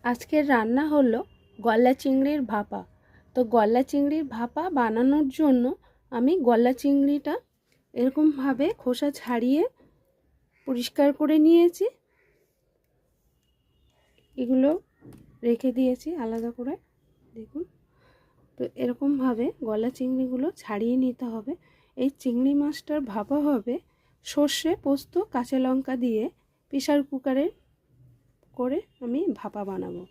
আজকের রান্না হলো গলদা চিংড়ির ভাপা। তো গলদা চিংড়ির ভাপা বানানোর জন্য আমি গলদা চিংড়িটা এরকমভাবে খোসা ছাড়িয়ে পরিষ্কার করে নিয়েছি। এগুলো রেখে দিয়েছি আলাদা করে, দেখুন। তো এরকমভাবে গলদা চিংড়িগুলো ছাড়িয়ে নিতে হবে। এই চিংড়ি মাছটার ভাপা হবে সর্ষে, পোস্ত, কাঁচা লঙ্কা দিয়ে প্রেসার কুকারে করে আমি ভাপা বানাবো।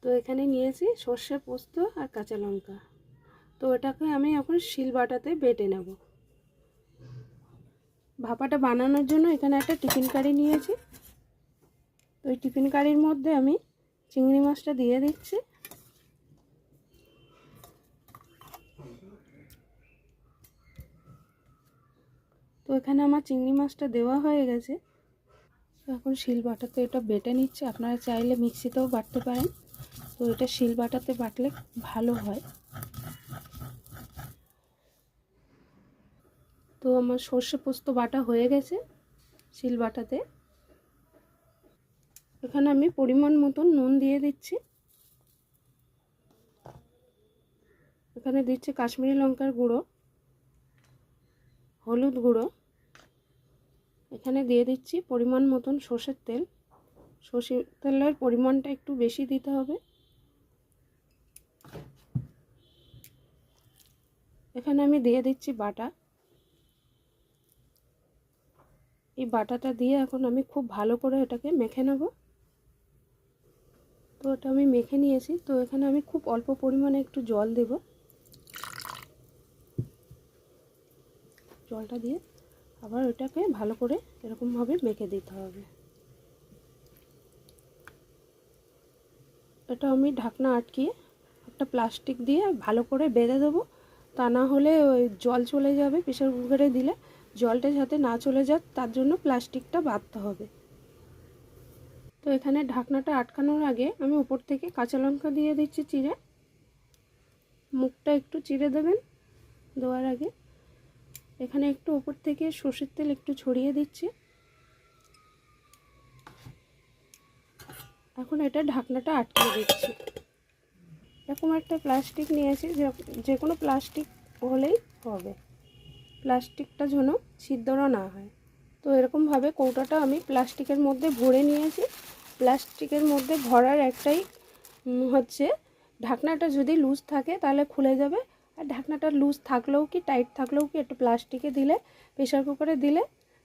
তো এখানে নিয়েছি সর্ষে, পোস্ত আর কাঁচা লঙ্কা। তো এটাকে আমি এখন শিলবাটাতে বেটে নেব। ভাপাটা বানানোর জন্য এখানে একটা টিফিন কারি নিয়েছি। তো এই টিফিন কারির মধ্যে আমি চিংড়ি মাছটা দিয়ে দিচ্ছি। তো এখানে আমার চিংড়ি মাছটা দেওয়া হয়ে গেছে। এখন শিলবাটাতে এটা বেটে নিচ্ছে। আপনারা চাইলে মিক্সিতেও বাটতে পারেন। তো এটা শিলবাটাতে বাটলে ভালো হয়। তো আমার সর্ষে পোস্ত বাটা হয়ে গেছে শিলবাটাতে। এখানে আমি পরিমাণ মতন নুন দিয়ে দিচ্ছি। এখানে দিচ্ছি কাশ্মীরি লঙ্কার গুঁড়ো, হলুদ গুঁড়ো। এখানে দিয়ে দিচ্ছি পরিমাণ মতন সর্ষের তেল। সর্ষের তেলের পরিমাণটা একটু বেশি দিতে হবে। এখানে আমি দিয়ে দিচ্ছি বাটা। এই বাটাটা দিয়ে এখন আমি খুব ভালো করে এটাকে মেখে নেব। তো এটা আমি মেখে নিয়েছি। তো এখানে আমি খুব অল্প পরিমাণে একটু জল দেব। জলটা দিয়ে আবার ওটাকে ভালো করে এরকমভাবে মেখে দিতে হবে। এটা আমি ঢাকনা আটকিয়ে একটা প্লাস্টিক দিয়ে ভালো করে বেঁধে দেবো। তা না হলে ওই জল চলে যাবে। প্রেসার কুকারে দিলে জলটা যাতে না চলে যায় তার জন্য প্লাস্টিকটা বাঁধতে হবে। তো এখানে ঢাকনাটা আটকানোর আগে আমি উপর থেকে কাঁচা লঙ্কা দিয়ে দিচ্ছি চিড়ে। মুখটা একটু চিড়ে দেবেন দেওয়ার আগে। এখানে একটু উপর থেকে সর্ষের তেল একটু ছড়িয়ে দিচ্ছি। এখন এটা ঢাকনাটা আটকিয়ে দিচ্ছি। এরকম একটা প্লাস্টিক নিয়েছি, যে কোনো প্লাস্টিক হলেই হবে। প্লাস্টিকটা যেন ছিদ্র না হয়। তো এরকমভাবে কৌটাটা আমি প্লাস্টিকের মধ্যে ভরে নিয়েছি। প্লাস্টিকের মধ্যে ভরার একটাই হচ্ছে, ঢাকনাটা যদি লুজ থাকে তাহলে খুলে যাবে। আর ঢাকনাটা লুজ থাকলেও কি টাইট থাকলেও কি একটু প্লাস্টিকে দিলে, প্রেসার কুকারে দিলে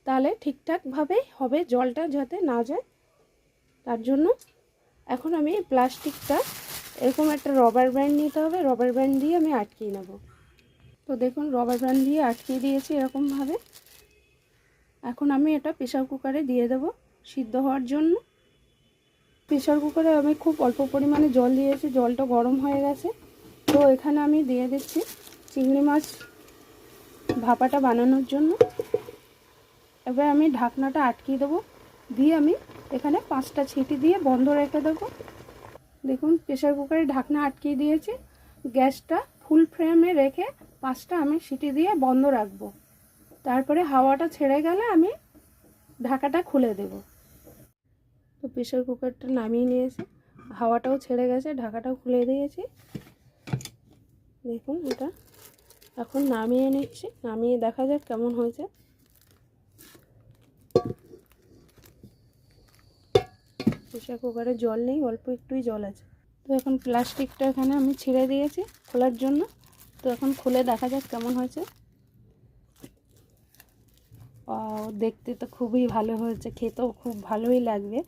তাহলে ঠিকঠাকভাবেই হবে, জলটা যাতে না যায় তার জন্য। এখন আমি প্লাস্টিকটা এরকম একটা রবার ব্যান্ড নিতে হবে। রবার ব্যান্ড দিয়ে আমি আটকিয়ে নেব। তো দেখুন রবার ব্যান্ড দিয়ে আটকিয়ে দিয়েছি এরকমভাবে। এখন আমি এটা প্রেসার কুকারে দিয়ে দেব সিদ্ধ হওয়ার জন্য। প্রেসার কুকারে আমি খুব অল্প পরিমাণে জল দিয়েছি। জলটা গরম হয়ে গেছে। তো এখানে আমি দিয়ে দিচ্ছি চিংড়ি মাছ ভাপাটা বানানোর জন্য। এবার আমি ঢাকনাটা আটকিয়ে দেবো। দিয়ে আমি এখানে 5টা সিটি দিয়ে বন্ধ রেখে দেবো। দেখুন প্রেসার কুকারে ঢাকনা আটকিয়ে দিয়েছি। গ্যাসটা ফুল ফ্লেমে রেখে 5টা আমি সিটি দিয়ে বন্ধ রাখবো। তারপরে হাওয়াটা ছেড়ে গেলে আমি ঢাকাটা খুলে দেব। তো প্রেসার কুকারটা নামিয়ে নিয়েছি, হাওয়াটাও ছেড়ে গেছে, ঢাকাটাও খুলে দিয়েছি। দেখুন এটা এখন নামিয়ে নিচ্ছি। নামিয়ে দেখা যাক কেমন হয়েছে। প্রেসার কুকারে জল নেই, অল্প একটুই জল আছে। তো এখন প্লাস্টিকটা এখানে আমি ছিঁড়ে দিয়েছি খোলার জন্য। তো এখন খুলে দেখা যাক কেমন হয়েছে। দেখতে তো খুবই ভালো হয়েছে, খেতেও খুব ভালোই লাগবে।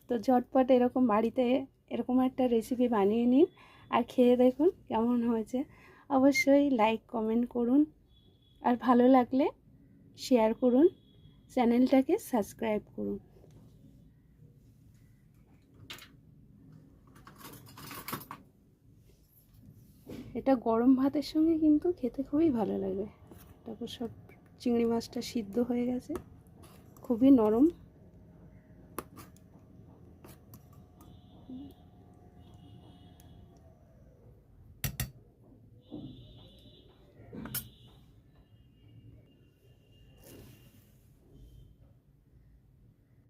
তো ঝটপট এরকম বাড়িতে এরকম একটা রেসিপি বানিয়ে নিন আর খেয়ে দেখুন কেমন হয়েছে। অবশ্যই লাইক কমেন্ট করুন, আর ভালো লাগলে শেয়ার করুন, চ্যানেলটাকে সাবস্ক্রাইব করুন। এটা গরম ভাতের সঙ্গে কিন্তু খেতে খুবই ভালো লাগে। তারপর সব চিংড়ি মাছটা সিদ্ধ হয়ে গেছে, খুবই নরম।